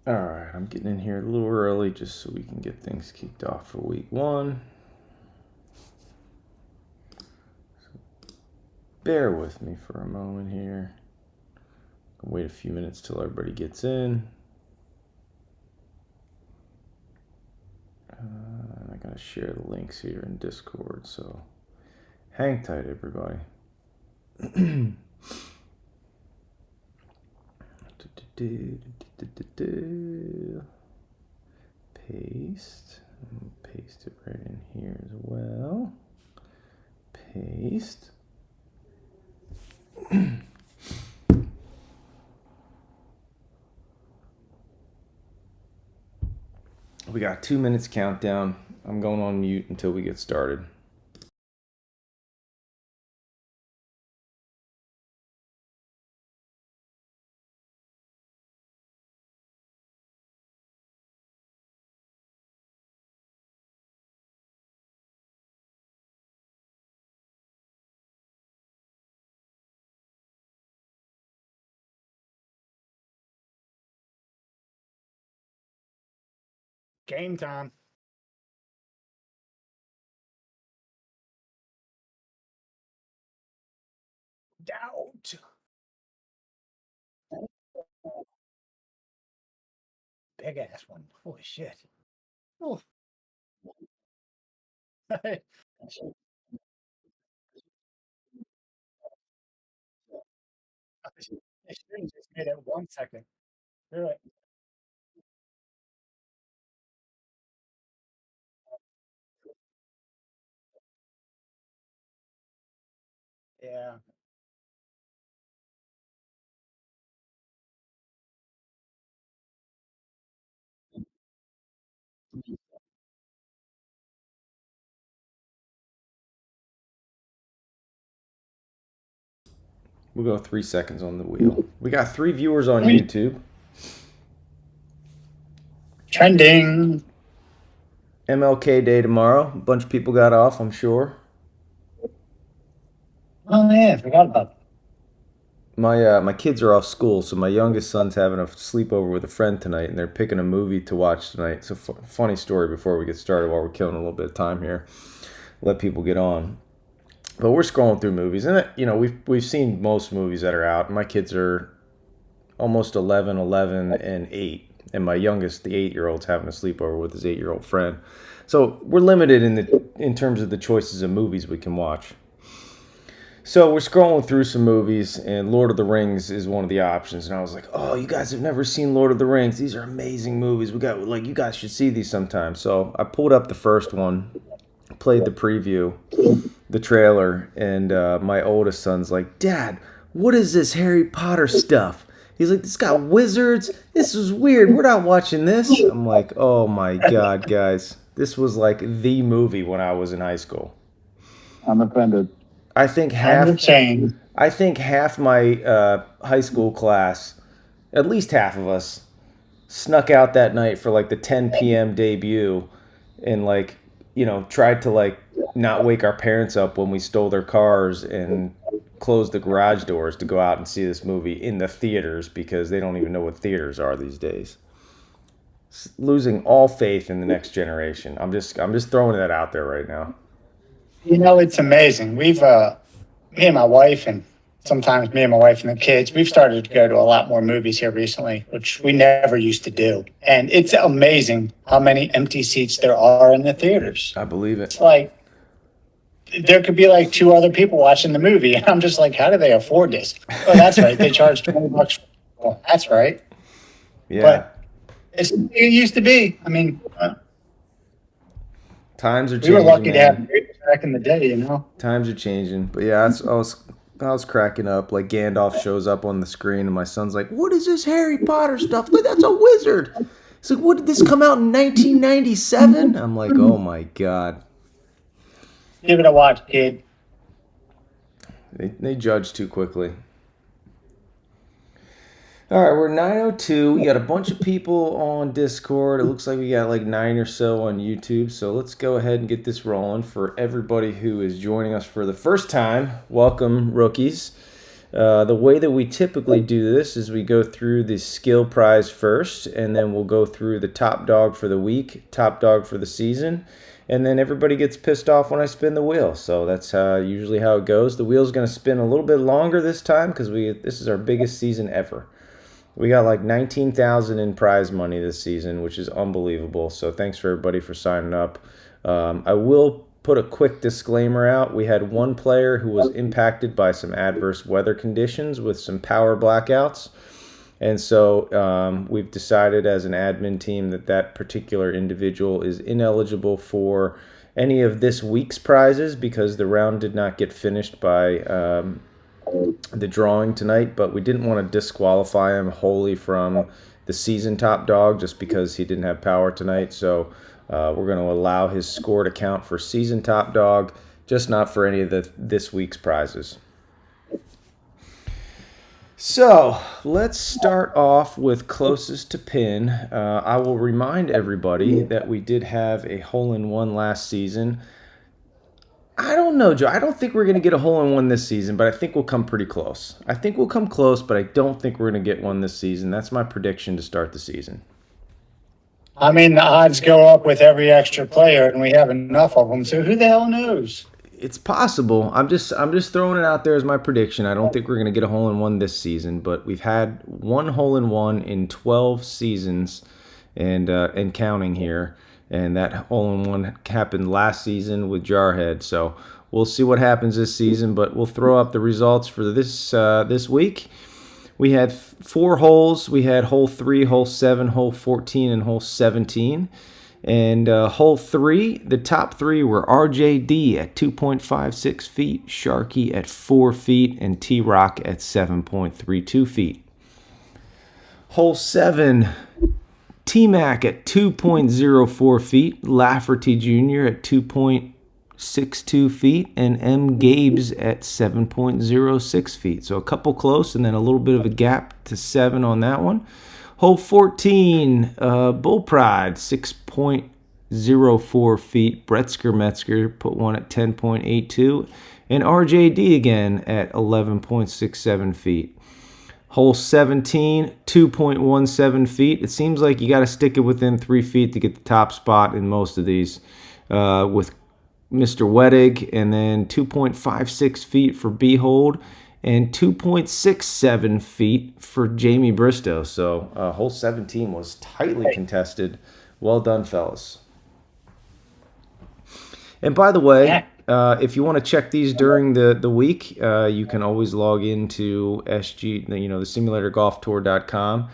All right, I'm getting in here a little early just so we can get things kicked off for week one. So bear with me for a moment here. I'll wait a few minutes till everybody gets in. I gotta share the links here in Discord, so hang tight, everybody. Paste. Paste it right in here as well. Paste. We got 2 minutes countdown. I'm going on mute until we get started. Game time. Doubt. Big ass one. Holy shit. Oh. I should have just made it 1 second. You're right. Yeah. We'll go 3 seconds on the wheel. We got 3 viewers on YouTube. Trending. MLK Day tomorrow. A bunch of people got off, I'm sure. Oh yeah, I forgot about that. My kids are off school, so my youngest son's having a sleepover with a friend tonight, and they're picking a movie to watch tonight. So funny story before we get started, while we're killing a little bit of time here, let people get on. But we're scrolling through movies, and we've seen most movies that are out. My kids are almost 11, and 8, and my youngest, the 8-year-old's having a sleepover with his 8-year-old friend. So we're limited in terms of the choices of movies we can watch. So we're scrolling through some movies, and Lord of the Rings is one of the options. And I was like, "Oh, you guys have never seen Lord of the Rings? These are amazing movies. You guys should see these sometime." So I pulled up the first one, played the preview, the trailer, and my oldest son's like, "Dad, what is this Harry Potter stuff?" He's like, "This got wizards. This is weird. We're not watching this." I'm like, "Oh my God, guys. This was like the movie when I was in high school." I'm offended. I think half my high school class, at least half of us, snuck out that night for like the 10 p.m. debut, and tried to not wake our parents up when we stole their cars and closed the garage doors to go out and see this movie in the theaters, because they don't even know what theaters are these days. Losing all faith in the next generation. I'm just throwing that out there right now. It's amazing. We've me and my wife, and sometimes me and my wife and the kids, we've started to go to a lot more movies here recently, which we never used to do. And it's amazing how many empty seats there are in the theaters. I believe it. It's like there could be like 2 other people watching the movie, and I'm just like, how do they afford this? Oh, that's right. They charge $20. Well, that's right. Yeah. But it used to be. I mean, times are changing. We were lucky man. to have movies back in the day, Times are changing. But yeah, I was cracking up. Like Gandalf shows up on the screen, and my son's like, "What is this Harry Potter stuff? Like, that's a wizard." He's like, "What, did this come out in 1997?" I'm like, "Oh my God." Give it a watch, kid. They judge too quickly. All right, we're 9:02. We got a bunch of people on Discord. It looks like we got like 9 or so on YouTube. So let's go ahead and get this rolling. For everybody who is joining us for the first time, welcome, rookies. The way that we typically do this is we go through the skill prize first, and then we'll go through the top dog for the week, top dog for the season, and then everybody gets pissed off when I spin the wheel. So that's usually how it goes. The wheel's going to spin a little bit longer this time because this is our biggest season ever. We got like 19,000 in prize money this season, which is unbelievable. So thanks for everybody for signing up. I will put a quick disclaimer out. We had one player who was impacted by some adverse weather conditions with some power blackouts. And so we've decided as an admin team that particular individual is ineligible for any of this week's prizes because the round did not get finished by the drawing tonight, but we didn't want to disqualify him wholly from the season top dog just because he didn't have power tonight. So we're going to allow his score to count for season top dog, just not for any of this week's prizes. So let's start off with closest to pin. I will remind everybody that we did have a hole-in-one last season. I don't know, Joe. I don't think we're going to get a hole-in-one this season, but I think we'll come pretty close. I think we'll come close, but I don't think we're going to get one this season. That's my prediction to start the season. I mean, the odds go up with every extra player, and we have enough of them. So who the hell knows? It's possible. I'm just throwing it out there as my prediction. I don't think we're going to get a hole-in-one this season, but we've had one hole-in-one in 12 seasons and counting here. And that hole-in-one happened last season with Jarhead. So we'll see what happens this season, but we'll throw up the results for this week. We had 4 holes. We had hole 3, hole 7, hole 14, and hole 17. And hole 3, the top 3 were RJD at 2.56 feet, Sharky at 4 feet, and T-Rock at 7.32 feet. Hole 7, T-Mac at 2.04 feet, Lafferty Jr. at 2.62 feet, and M. Gabes at 7.06 feet. So a couple close and then a little bit of a gap to 7 on that one. Hole 14, Bull Pride, 6.04 feet. Bretzker Metzger put one at 10.82. And RJD again at 11.67 feet. Hole 17, 2.17 feet. It seems like you got to stick it within 3 feet to get the top spot in most of these with Mr. Wettig. And then 2.56 feet for Behold. And 2.67 feet for Jamie Bristow. So hole 17 was tightly contested. Well done, fellas. And by the way, if you want to check these during the week, you can always log into SG, the simulatorgolftour.com.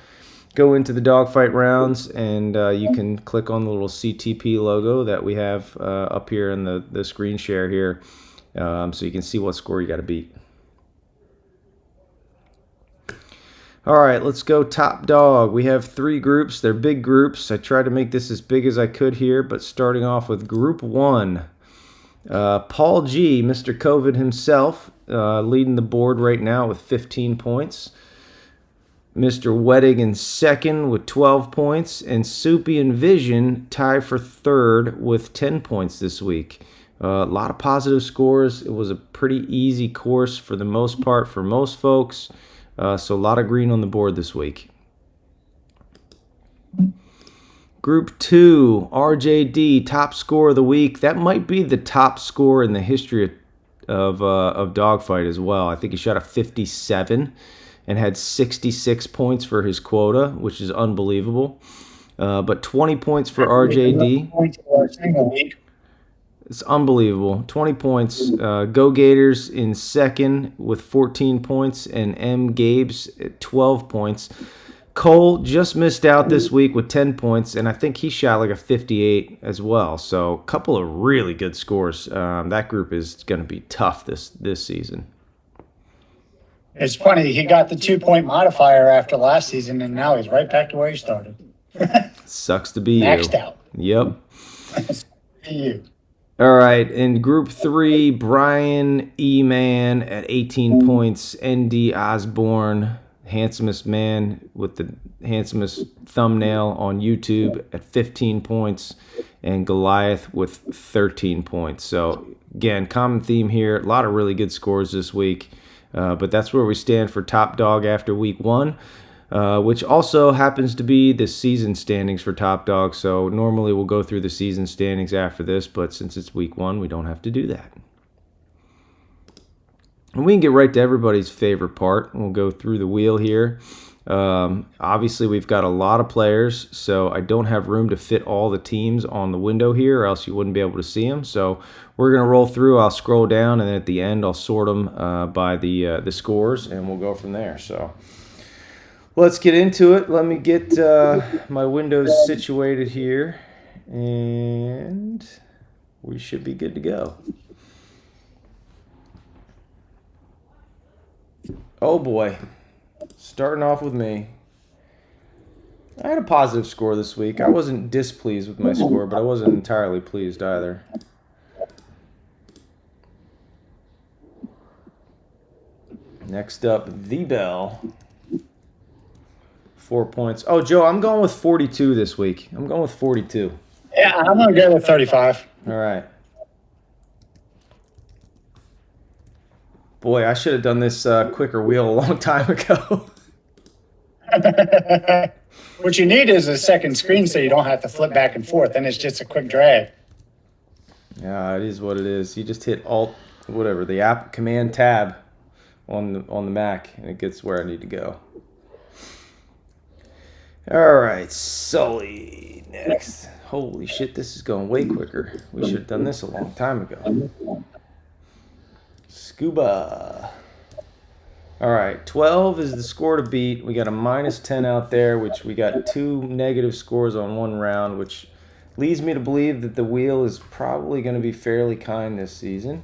Go into the Dogfight rounds, and you can click on the little CTP logo that we have up here in the screen share here, so you can see what score you got to beat. All right, let's go top dog. We have 3 groups. They're big groups. I tried to make this as big as I could here, but starting off with Group 1. Paul G., Mr. COVID himself, leading the board right now with 15 points. Mr. Wettig in second with 12 points. And Soupy and Vision tie for third with 10 points this week. A lot of positive scores. It was a pretty easy course for the most part for most folks. So a lot of green on the board this week. Group 2, RJD, top score of the week. That might be the top score in the history of Dogfight as well. I think he shot a 57 and had 66 points for his quota, which is unbelievable. But 20 points for RJD. It's unbelievable. 20 points. Go Gators in second with 14 points, and M. Gabes at 12 points. Cole just missed out this week with 10 points, and I think he shot like a 58 as well. So a couple of really good scores. That group is going to be tough this season. It's funny. He got the 2-point modifier after last season, and now he's right back to where he started. Sucks to be Maxed you. out. Yep. You. All right, in Group 3, Brian E-Man at 18 points, ND Osborne, handsomest man with the handsomest thumbnail on YouTube at 15 points, and Goliath with 13 points. So, again, common theme here, a lot of really good scores this week. But that's where we stand for top dog after week 1, which also happens to be the season standings for top dog. So normally we'll go through the season standings after this, but since it's week 1, we don't have to do that. And we can get right to everybody's favorite part. We'll go through the wheel here. Obviously, we've got a lot of players, so I don't have room to fit all the teams on the window here, or else you wouldn't be able to see them. So we're going to roll through. I'll scroll down, and then at the end, I'll sort them by the scores, and we'll go from there. So let's get into it. Let me get my windows situated here, and we should be good to go. Oh boy. Starting off with me. I had a positive score this week. I wasn't displeased with my score, but I wasn't entirely pleased either. Next up, The Bell. 4 points. Oh, Joe, I'm going with 42 this week. I'm going with 42. Yeah, I'm going to go with 35. All right. Boy, I should have done this quicker wheel a long time ago. What you need is a second screen so you don't have to flip back and forth, and it's just a quick drag. Yeah, it is what it is. You just hit Alt, whatever, the app Command Tab on the Mac, and it gets where I need to go. All right, Sully next. Holy shit, this is going way quicker. We should have done this a long time ago. Scuba. All right, 12 is the score to beat. We got a -10 out there, which we got 2 negative scores on one round, which leads me to believe that the wheel is probably going to be fairly kind this season,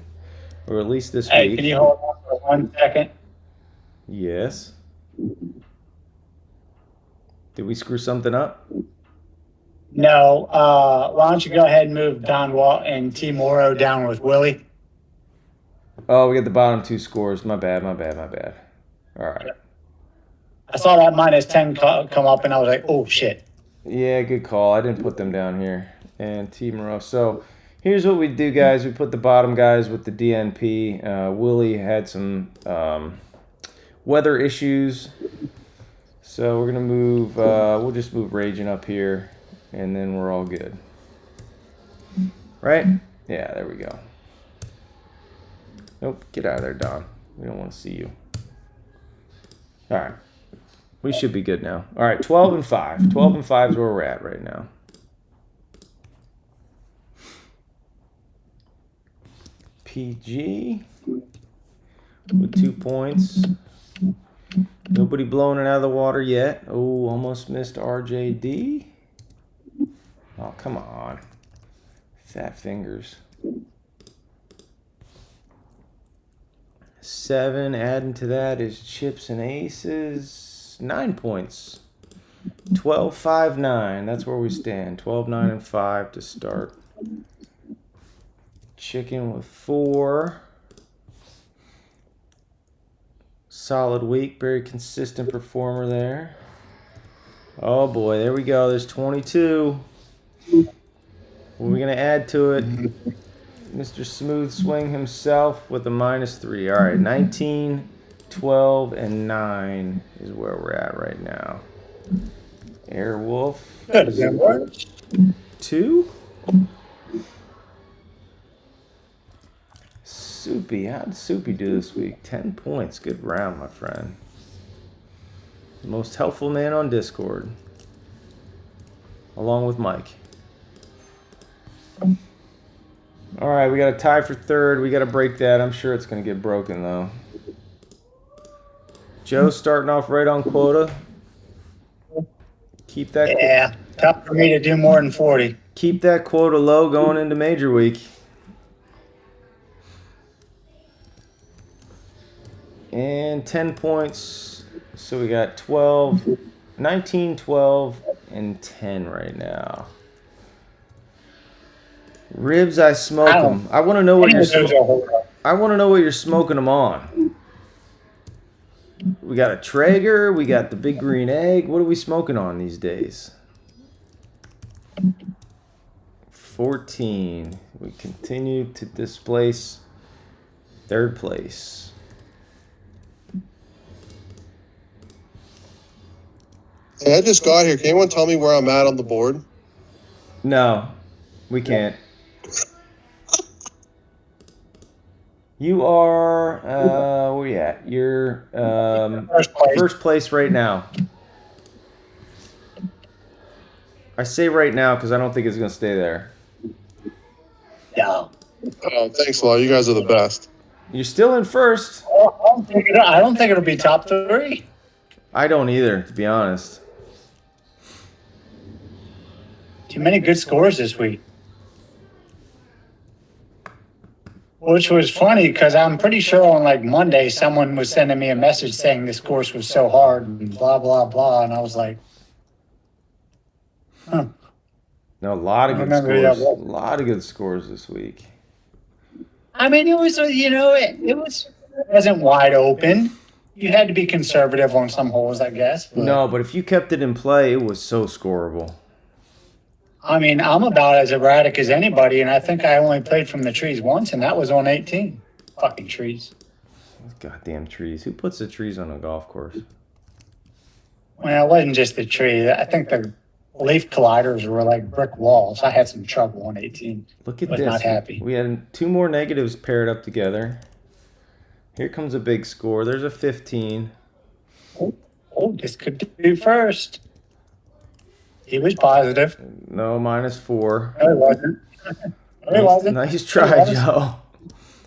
or at least this Hey, week. can you hold on for 1 second? Yes. Did we screw something up? No. Why don't you go ahead and move Don Walt and T. Morrow down with Willie? Oh, we got the bottom 2 scores. My bad. All right. I saw that -10 come up, and I was like, oh, shit. Yeah, good call. I didn't put them down here. And T. Moreau. So here's what we do, guys. We put the bottom guys with the DNP. Willie had some weather issues. So we're going to move, we'll just move Raging up here, and then we're all good. Right? Yeah, there we go. Nope, get out of there, Don. We don't want to see you. All right. We should be good now. All right, 12 and 5. 12 and 5 is where we're at right now. PG with 2 points. Nobody blowing it out of the water yet. Oh, almost missed RJD. Oh, come on. Fat fingers. 7, adding to that is chips and aces. 9 points. 12, 5, 9. That's where we stand. 12, 9, and 5 to start. Chicken with 4. Solid week. Very consistent performer there. Oh boy, there we go. There's 22. What are we going to add to it? Mr. Smooth Swing himself with a -3. All right, 19, 12, and 9 is where we're at right now. Airwolf. Good. 2. Soupy. How did Soupy do this week? 10 points. Good round, my friend. Most helpful man on Discord. Along with Mike. All right, we got a tie for 3rd. We got to break that. I'm sure it's going to get broken, though. Joe starting off right on quota. Keep that. Yeah, tough for me to do more than 40. Keep that quota low going into Major Week. And 10 points. So we got 12, 19, 12, and 10 right now. Ribs, I smoke them. I want to know what I want to know what you're smoking them on. We got a Traeger. We got the Big Green Egg. What are we smoking on these days? 14. We continue to displace 3rd place. Hey, I just got here. Can anyone tell me where I'm at on the board? No, we can't. You are, where you at? You're first place right now. I say right now because I don't think it's going to stay there. No. Oh, thanks a lot. You guys are the best. You're still in first. I don't think it'll be top 3. I don't either, to be honest. Too many good scores this week. Which was funny because I'm pretty sure on like Monday someone was sending me a message saying this course was so hard and blah blah blah, and I was like, huh. No, a lot of good scores. A lot of good scores this week. I mean, it was it wasn't wide open. You had to be conservative on some holes, I guess. But, no, but if you kept it in play, it was so scoreable. I mean, I'm about as erratic as anybody, and I think I only played from the trees once, and that was on 18. Fucking trees. Goddamn trees. Who puts the trees on a golf course? Well, it wasn't just the tree. I think the leaf colliders were like brick walls. I had some trouble on 18. Look at was this. Not happy. We had 2 more negatives paired up together. Here comes a big score. There's a 15. Oh, this could be first. He was positive. No, -4. No, he wasn't. No, he wasn't. Nice try, Joe.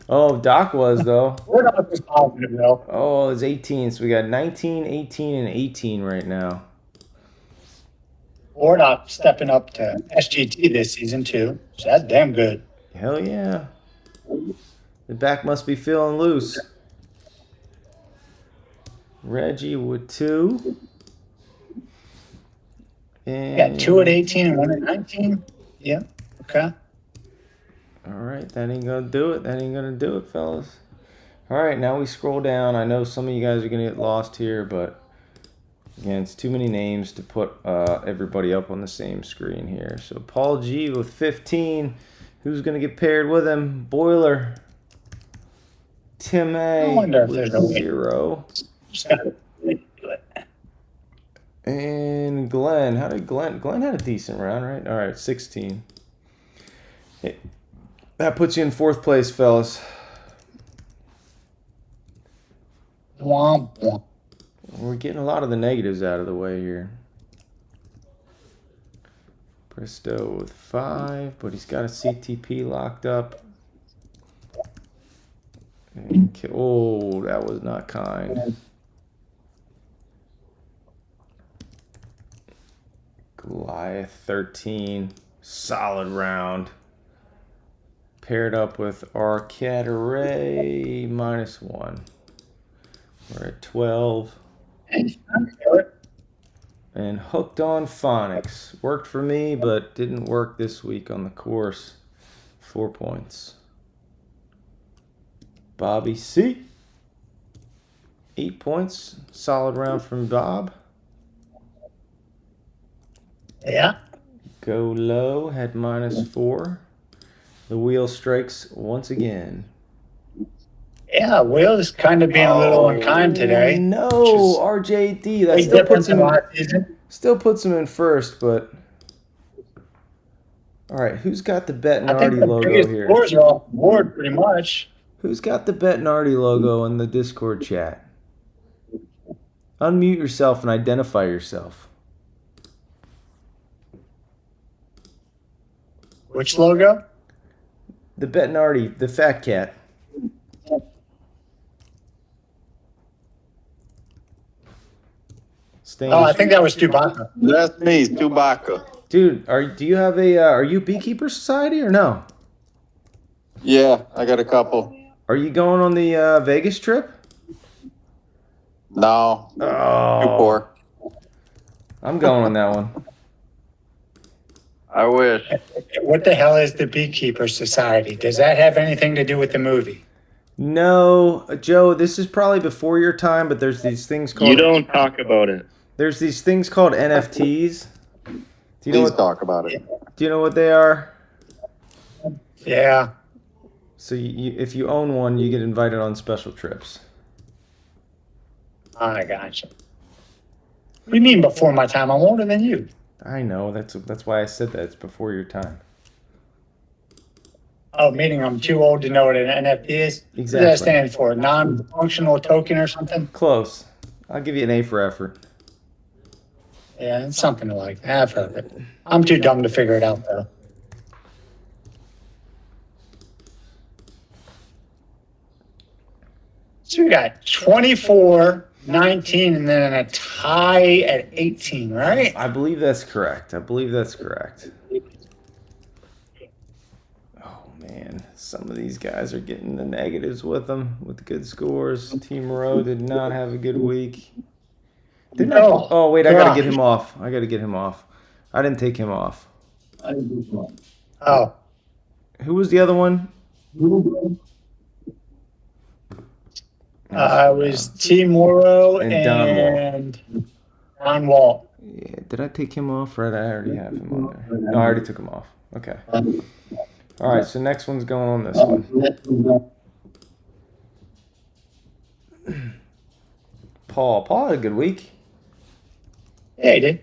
Oh, Doc was, though. Warnock was positive, though. Oh, it's 18. So we got 19, 18, and 18 right now. Warnock stepping up to SGT this season, too. So that's damn good. Hell yeah. The back must be feeling loose. Reggie with 2. And got 2 at 18 and 1 at 19. Yeah. Okay. All right, that ain't gonna do it. That ain't gonna do it, fellas. All right, now we scroll down. I know some of you guys are gonna get lost here, but again, it's too many names to put everybody up on the same screen here. So Paul G with 15. Who's gonna get paired with him? Boiler. Tim A with 0. And Glenn. How did Glenn had a decent round, right? All right, 16. Hey, that puts you in 4th place, fellas. Womp womp. We're getting a lot of the negatives out of the way here. Bristow with 5, but he's got a CTP locked up. Oh, that was not kind. Goliath 13, solid round. Paired up with Arcade Array -1. We're at 12. And Hooked on Phonics. Worked for me, but didn't work this week on the course. 4 points. Bobby C. 8 points. Solid round from Bob. Yeah. Go Low had -4. The wheel strikes once again. Yeah, Will is kind of being a little unkind today. No, RJD. That still puts him in first, but all right. Who's got the Bettinardi logo here? Scores are off the board pretty much. Who's got the Bettinardi logo in the Discord chat? Unmute yourself and identify yourself. Which logo? The Bettinardi, the fat cat. I think that was Chewbacca. That's me, Chewbacca. Dude, do you have a are you Beekeeper Society or no? Yeah, I got a couple. Are you going on the Vegas trip? No. Oh, Too poor. I'm going on that one. I wish. What the hell is the Beekeeper Society? Does that have anything to do with the movie? No, Joe, this is probably before your time, but there's these things called... You don't talk about it. There's these things called NFTs. Do you know Please talk about it. Do you know what they are? Yeah. So if you own one, you get invited on special trips. I gotcha. What do you mean before my time? I'm older than you. I know. That's why I said that. It's before your time. Oh, meaning I'm too old to know what an NFT is? What does that Exactly. stand for? Non-functional token or something? Close. I'll give you an A for effort. Yeah, it's something like that. I've heard it. I'm too dumb to figure it out, though. So we got 24, 19, and then a tie at 18, right? I believe that's correct. Oh, man. Some of these guys are getting the negatives with them with good scores. Team Rowe did not have a good week. Oh, wait. I got to get him off. I didn't take him off. Oh. Who was the other one? It was T. Morrow And and Don Don Walt. Yeah, did I take him off? Right, I already have him on there. No, I already took him off. Okay. All right, so next one's going on this one. Paul had a good week. Yeah, he did.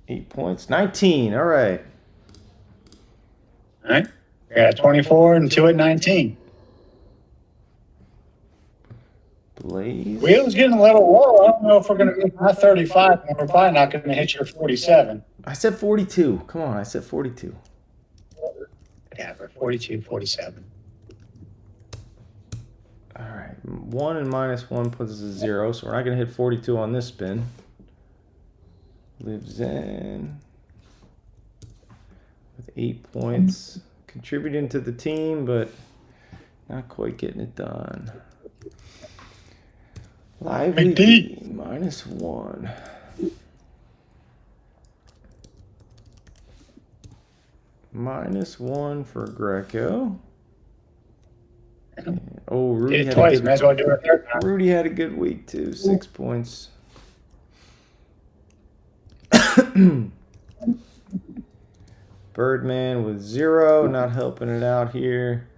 8 points. 19. All right. All right. We got 24 and 2 at 19. Blaze. Wheel's getting a little low. I don't know if we're going to get my 35, and we're probably not going to hit your 47. I said 42. Come on, I said 42. Yeah, we're 42, 47. All right. 1 and -1 puts us at 0, so we're not going to hit 42 on this spin. Lives in with 8 points. Contributing to the team, but not quite getting it done. Lively D, -1. -1 for Greco. And, Rudy Did it twice. Might as well do it a third time. Rudy had a good week too. 6 points. Birdman with 0, not helping it out here.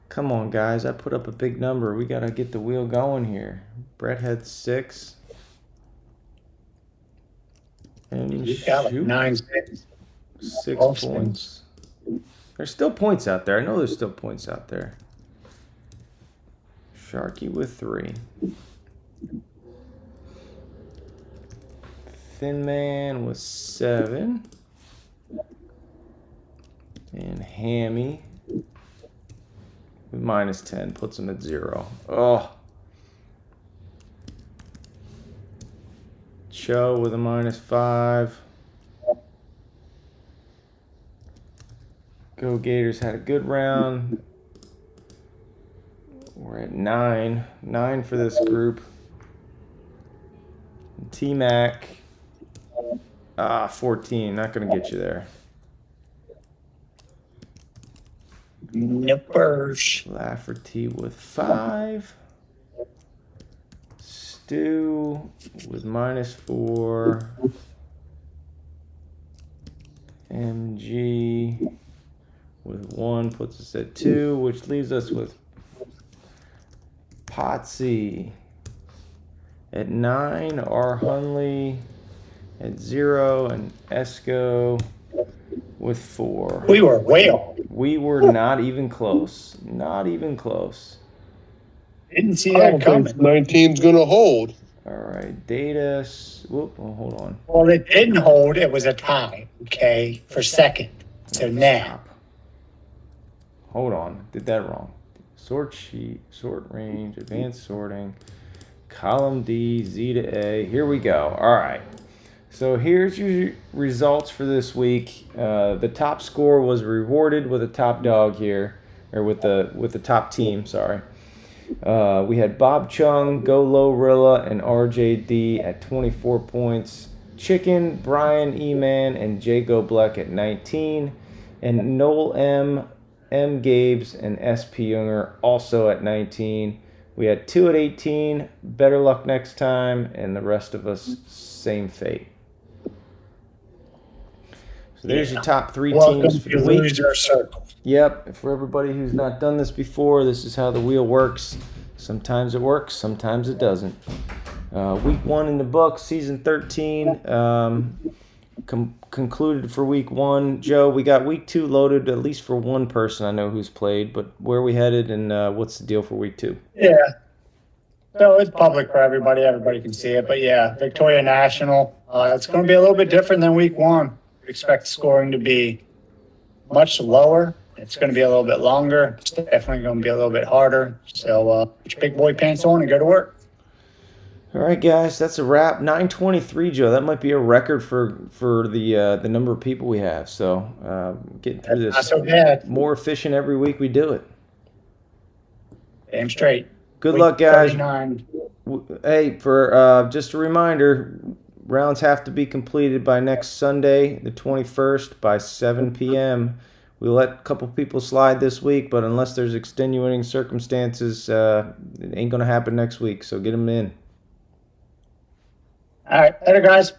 Come on, guys. I put up a big number. We got to get the wheel going here. Brett had 6. And You got like 9 spins. 6 12 points. There's still points out there. I know there's still points out there. Sharky with 3. Thin Man with 7. And Hammy with -10 puts him at 0. Oh. Cho with a -5. Go Gators had a good round. We're at 9. 9 for this group. T-Mac. 14. Not going to get you there. Nippers. Lafferty with 5. Stu with -4. MG with 1 puts us at 2, which leaves us with Potsy at 9, R. Hunley at 0, and Esco with 4. We were way off. We were not even close. Not even close. Didn't see I that don't coming. think 19's going to hold. All right, data. Whoop, hold on. Well, it didn't hold. It was a tie, okay, for second. So now. Stop. Hold on, did that wrong. Sort sheet, sort range, advanced sorting, column D, Z to A. Here we go. All right. So here's your results for this week. The top score was rewarded with a top dog here, or with the top team. Sorry. We had Bob Chung, Go Low Rilla, and RJD at 24 points. Chicken, Brian E-Man, and Jay Go Black at 19. And Noel M, Gabes, and SP Younger also at 19. We had 2 at 18. Better luck next time. And the rest of us, same fate. So there's your top 3 teams for the week. Loser circle. Yep, for everybody who's not done this before, this is how the wheel works. Sometimes it works, sometimes it doesn't. Week 1 in the books, season 13 concluded for week 1. Joe, we got week 2 loaded, at least for one person I know who's played, but where are we headed and what's the deal for week 2? Yeah. So it's public for everybody. Everybody can see it. But yeah, Victoria National. It's going to be a little bit different than week 1. We expect scoring to be much lower. It's going to be a little bit longer. It's definitely going to be a little bit harder. So put your big boy pants on and go to work. All right, guys, that's a wrap. 9:23, Joe. That might be a record for the number of people we have. So getting through this Not so bad. more efficient every week we do it. Damn straight. Good Week luck, guys. 39. Hey, for just a reminder, rounds have to be completed by next Sunday, the 21st, by 7 p.m. We let a couple people slide this week, but unless there's extenuating circumstances, it ain't going to happen next week. So get them in. All right. Later, guys.